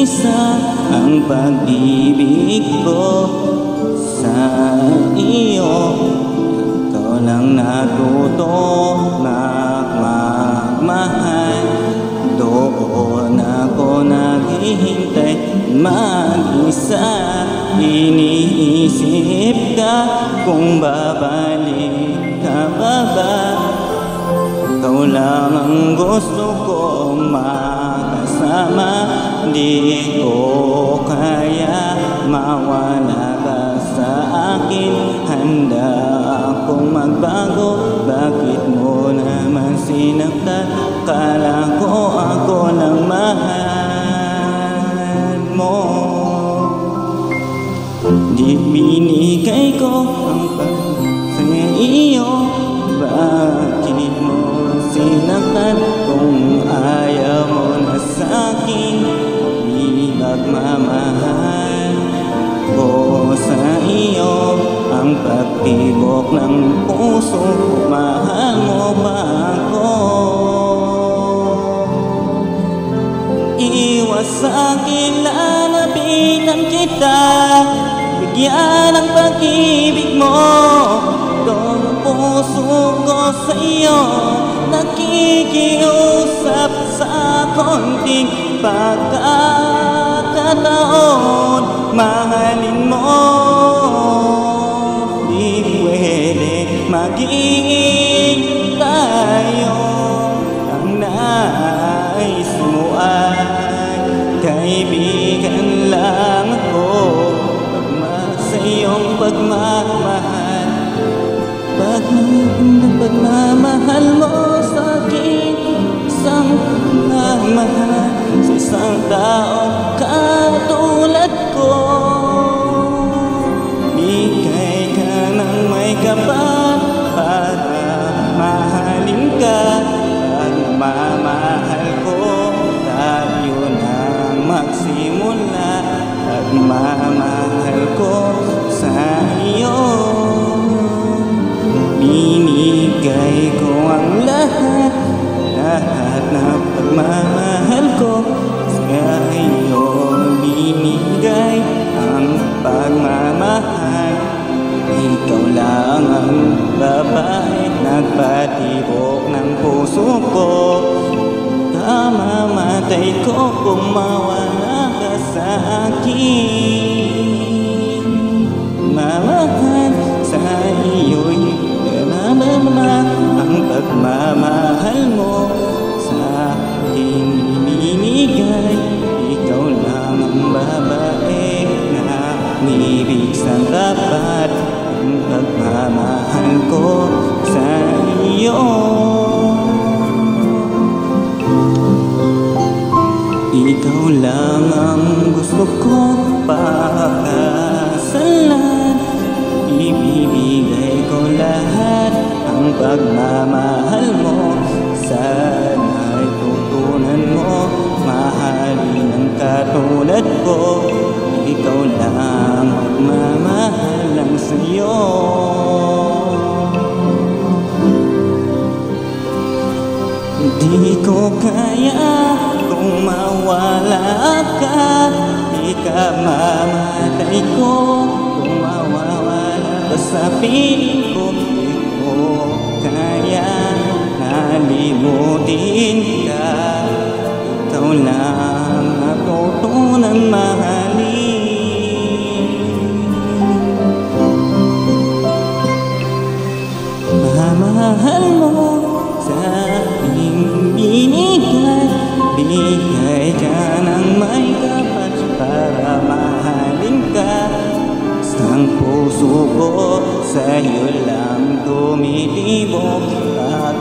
isa ang pag-ibig ko sa iyo. Ikaw lang natuto magmahal. Doon ako naghihintay mag-isa. Iniisip ka kung babalik ka pa ba. Ikaw lang ang gusto ko makasama. Di ko kaya mawala ka sa akin. Handa akong magbago. Bakit mo naman sinaktan? Kala ko ako lang mahal mo. Di binigay ko ang pag sa iyo. Bakit mo sinaktan? Kung ayaw mo na sa'kin, di magmamahal ko sa iyo. Ang pagtibok ng puso, mahal mo ba ako? Iwas sa'kin, lalapitan kita. Bigyan ang pag-ibig mo. Itong puso ko sa iyo, nakikiusap sa konting pagkakataon. Mahalin mo, di pwede maging tayo. Ang nais mo ay kaibigan lang ako. Sa iyong pagmamahal, pagmamahal mo sa'kin, isang pagmamahal sa isang taong katulad ko. Bigay ka ng may kapal para mahalin ka. Pagmamahal ko, tayo nang magsimula. Pagmamahal ko sa iyo, binigay ko ang lahat. Lahat na pagmamahal ko sa iyo, binigay ang pagmamahal. Ikaw lang ang babae, nagpatibok ng puso ko. Kamamatay ko kung mawala ka sa akin. Mamahal sa iyo'y naman ang pagmamahal mo sa aking binigay. Ikaw lang ang babae na umibig sa dapat. Ang pagmamahal ko sa iyo, ikaw lang ang gusto ko pakasalan. Ibibigay ko lahat ang pagmamahal mo. Sana'y tutunan mo mahalin ang katulad ko. Ikaw lang magmamahal lang sa'yo. Di ko kaya kung mawala ka. Di ka mamatay ko kung mawawala ka sa piling ko. Di ko kaya nalimutin ka. Ikaw lang natutunan mahalin. Mamahal mo sa aking binigay. Bigay ka ng may kapal para mahalin ka. Isang puso ko sa'yo lang tumitibok at